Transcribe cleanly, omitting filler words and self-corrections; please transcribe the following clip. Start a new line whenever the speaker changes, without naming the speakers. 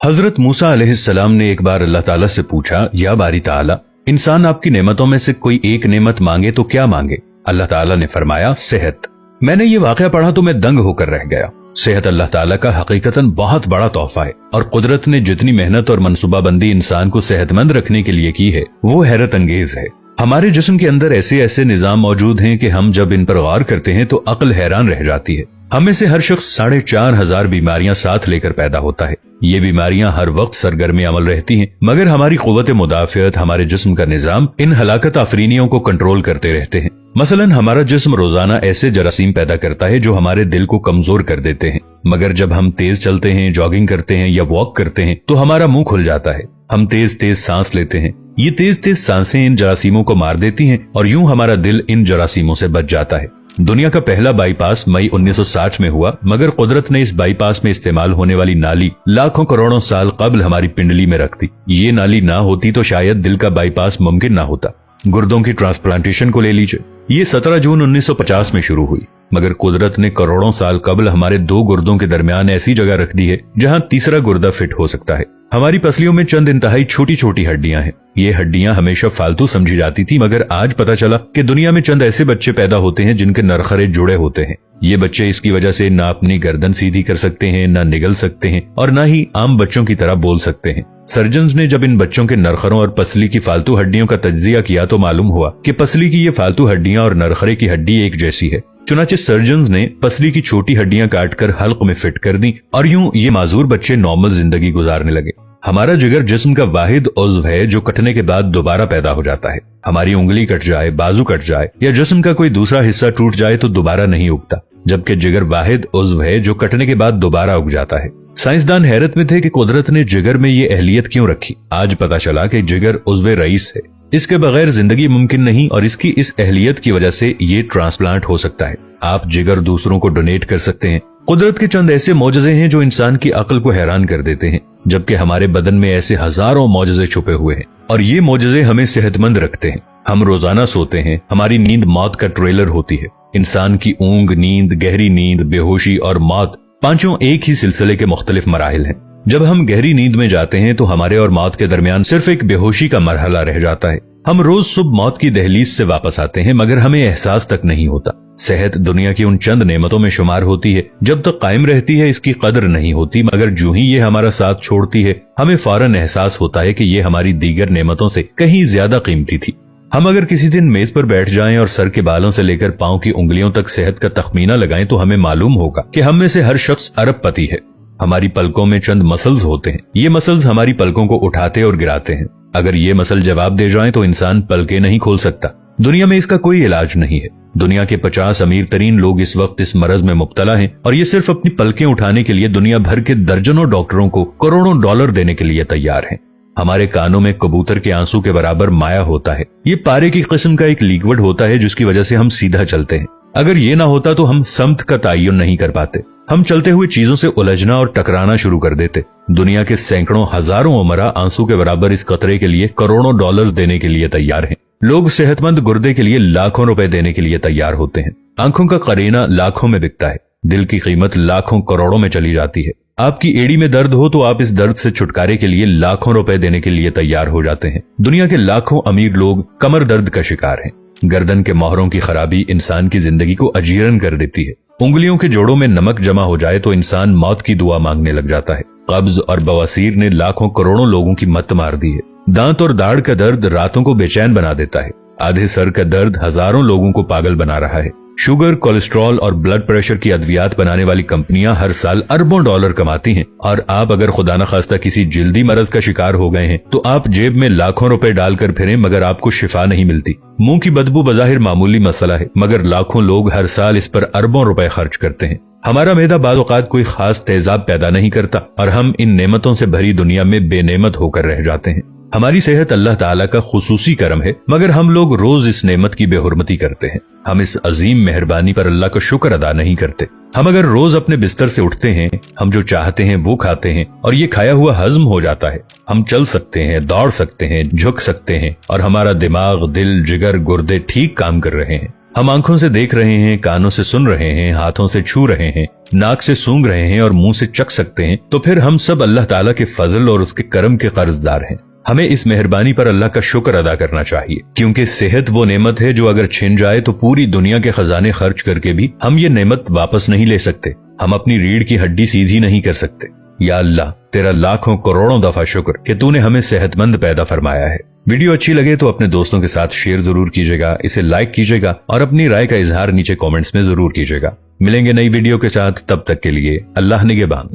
हजरत मूसा अलैहिस्सलाम ने एक बार अल्लाह ताला से पूछा, या बारी ताला, इंसान आपकी नेमतों में से कोई एक नेमत मांगे तो क्या मांगे? अल्लाह ताला ने फरमाया, सेहत। मैंने ये वाकया पढ़ा तो मैं दंग होकर रह गया। सेहत अल्लाह ताला का हकीकतन बहुत बड़ा तोहफा है और कुदरत ने जितनी मेहनत और मनसूबाबंदी इंसान को सेहतमंद रखने के लिए की है वो हैरत अंगेज है। हमारे जिस्म के अंदर ऐसे ऐसे निजाम मौजूद हैं कि हम जब इन पर गौर करते हैं तो अक्ल हैरान रह जाती है। हम में से हर शख्स 4,500 बीमारियां साथ लेकर पैदा होता है। ये बीमारियां हर वक्त सरगर्म अमल रहती हैं, मगर हमारी कुव्वत मुदाफियत, हमारे जिस्म का निजाम इन हलाकत आफरीनियों को कंट्रोल करते रहते हैं। मसलन हमारा जिस्म रोजाना ऐसे जरासीम पैदा करता है जो हमारे दिल को कमजोर कर देते हैं, मगर जब हम तेज चलते हैं, जॉगिंग करते हैं या वॉक करते हैं तो हमारा मुंह खुल जाता है। हम तेज तेज सांस लेते हैं। ये तेज तेज सांसें इन जरासीमों को मार देती हैं और यूं हमारा दिल इन जरासीमों से बच जाता है। दुनिया का पहला बाईपास मई 1960 में हुआ, मगर कुदरत ने इस बाईपास में इस्तेमाल होने वाली नाली लाखों करोड़ों साल कबल हमारी पिंडली में रख दी। ये नाली ना होती तो शायद दिल का बाईपास मुमकिन ना होता। गुर्दों की ट्रांसप्लांटेशन को ले लीजिए, ये 17 जून 1950 में शुरू हुई, मगर कुदरत ने करोड़ों साल कबल हमारे 2 गुर्दों के दरमियान ऐसी जगह रख दी है जहां तीसरा गुर्दा फिट हो सकता है। हमारी पसलियों में चंद इंतहाई छोटी छोटी हड्डियां हैं। ये हड्डियां हमेशा फालतू समझी जाती थी, मगर आज पता चला कि दुनिया में चंद ऐसे बच्चे पैदा होते हैं जिनके नरखरे जुड़े होते हैं। ये बच्चे इसकी वजह से ना अपनी गर्दन सीधी कर सकते हैं, ना निगल सकते हैं और ना ही आम बच्चों की तरह बोल सकते हैं। सर्जन्स ने जब इन बच्चों के नरखरों और पसली की फालतू हड्डियों का तज्जिया किया तो मालूम हुआ कि पसली की ये फालतू हड्डियां और नरखरे की हड्डी एक जैसी है। चुनाचे सर्जन्स ने पसली की छोटी हड्डियां काटकर हल्क में फिट कर दी और यूं ये माजूर बच्चे नॉर्मल जिंदगी गुजारने लगे। हमारा जिगर जिस्म का वाहिद उज़्व है जो कटने के बाद दोबारा पैदा हो जाता है। हमारी उंगली कट जाए, बाजू कट जाए या जिस्म का कोई दूसरा हिस्सा टूट जाए तो दोबारा नहीं उगता, जबकि जिगर वाहिद उज़्व है जो कटने के बाद दोबारा उग जाता है। साइंसदान हैरत में थे कि कुदरत ने जिगर में ये अहलियत क्यों रखी। आज पता चला कि जिगर उज़्व रईस है। इसके बगैर जिंदगी मुमकिन नहीं और इसकी इस अहलियत की वजह से ये ट्रांसप्लांट हो सकता है। आप जिगर दूसरों को डोनेट कर सकते हैं। कुदरत के चंद ऐसे मौजज़े हैं जो इंसान की अक्ल को हैरान कर देते हैं, जबकि हमारे बदन में ऐसे हजारों मौजज़े छुपे हुए हैं और ये मौजज़े हमें सेहतमंद रखते हैं। हम रोजाना सोते हैं, हमारी नींद मौत का ट्रेलर होती है। इंसान की ऊंग, नींद, गहरी नींद, बेहोशी और मौत पांचों एक ही सिलसिले के मुख्तलिफ मराहिल हैं। जब हम गहरी नींद में जाते हैं तो हमारे और मौत के दरमियान सिर्फ एक बेहोशी का मरहला रह जाता है। हम रोज सुबह मौत की दहलीज से वापस आते हैं, मगर हमें एहसास तक नहीं होता। सेहत दुनिया की उन चंद नेमतों में शुमार होती है, जब तक कायम रहती है इसकी कदर नहीं होती, मगर जो ही ये हमारा साथ छोड़ती है हमें फौरन एहसास होता है कि ये हमारी दीगर नेमतों से कहीं ज्यादा कीमती थी। हम अगर किसी दिन मेज पर बैठ जाएं और सर के बालों से लेकर पांव की उंगलियों तक सेहत का तखमीना लगाएं तो हमें मालूम होगा कि हम में से हर शख्स अरबपति है। हमारी पलकों में चंद मसल्स होते हैं। ये मसल्स हमारी पलकों को उठाते और गिराते हैं। अगर ये मसल जवाब दे जाएं तो इंसान पलकें नहीं खोल सकता। दुनिया में इसका कोई इलाज नहीं है। दुनिया के 50 अमीर तरीन लोग इस वक्त इस मरज में मुब्तला हैं और ये सिर्फ अपनी पलकें उठाने के लिए दुनिया भर के दर्जनों डॉक्टरों को करोड़ों डॉलर देने के लिए तैयार हैं। हमारे कानों में कबूतर के आंसू के बराबर माया होता है। ये पारे की किस्म का एक लिक्विड होता है जिसकी वजह से हम सीधा चलते हैं। अगर ये ना होता तो हम समत का तयन नहीं कर पाते। हम चलते हुए चीजों से उलझना और टकराना शुरू कर देते। दुनिया के सैकड़ों हजारों उमरा आंसू के बराबर इस कतरे के लिए करोड़ों डॉलर्स देने के लिए तैयार हैं। लोग सेहतमंद गुर्दे के लिए लाखों रुपए देने के लिए तैयार होते हैं। आंखों का करीना लाखों में बिकता है। दिल की कीमत लाखों करोड़ों में चली जाती है। आपकी एड़ी में दर्द हो तो आप इस दर्द से छुटकारे के लिए लाखों रुपए देने के लिए तैयार हो जाते हैं। दुनिया के लाखों अमीर लोग कमर दर्द का शिकार हैं। गर्दन के मोहरों की खराबी इंसान की जिंदगी को अजीरन कर देती है। उंगलियों के जोड़ों में नमक जमा हो जाए तो इंसान मौत की दुआ मांगने लग जाता है। कब्ज और बवासीर ने लाखों करोड़ों लोगों की मत मार दी है। दांत और दाढ़ का दर्द रातों को बेचैन बना देता है। आधे सर का दर्द हजारों लोगों को पागल बना रहा है। शुगर, कोलेस्ट्रॉल और ब्लड प्रेशर की अद्वियात बनाने वाली कंपनियां हर साल अरबों डॉलर कमाती हैं और आप अगर खुदा न खास्ता किसी जिल्दी मरज का शिकार हो गए हैं तो आप जेब में लाखों रुपए डालकर फिरें मगर आपको शिफा नहीं मिलती। मुंह की बदबू बज़ाहिर मामूली मसला है, मगर लाखों लोग हर साल इस पर अरबों रुपए खर्च करते हैं। हमारा मैदा बाज़ औक़ात कोई खास तेजाब पैदा नहीं करता और हम इन नेमतों से भरी दुनिया में बेनेमत होकर रह जाते हैं। हमारी सेहत अल्लाह ताला का खुसूसी करम है, मगर हम लोग रोज इस नेमत की बेहुरमती करते हैं। हम इस अजीम मेहरबानी पर अल्लाह का शुक्र अदा नहीं करते। हम अगर रोज अपने बिस्तर से उठते हैं, हम जो चाहते हैं वो खाते हैं और ये खाया हुआ हजम हो जाता है। हम चल सकते हैं, दौड़ सकते हैं, झुक सकते हैं और हमारा दिमाग, दिल, जिगर, गुर्दे ठीक काम कर रहे हैं। हम आंखों से देख रहे हैं, कानों से सुन रहे हैं, हाथों से छू रहे हैं, नाक से सूंघ रहे हैं और मुंह से चख सकते हैं, तो फिर हम सब अल्लाह ताला के फजल और उसके करम के कर्जदार हैं। हमें इस मेहरबानी पर अल्लाह का शुक्र अदा करना चाहिए, क्योंकि सेहत वो नेमत है जो अगर छिन जाए तो पूरी दुनिया के खजाने खर्च करके भी हम ये नेमत वापस नहीं ले सकते। हम अपनी रीढ़ की हड्डी सीधी नहीं कर सकते। या अल्लाह, तेरा लाखों करोड़ों दफा शुक्र कि तूने हमें सेहतमंद पैदा फरमाया है। वीडियो अच्छी लगे तो अपने दोस्तों के साथ शेयर जरूर कीजिएगा, इसे लाइक कीजिएगा और अपनी राय का इजहार नीचे कमेंट्स में जरूर कीजिएगा। मिलेंगे नई वीडियो के साथ, तब तक के लिए अल्लाह निगहबान।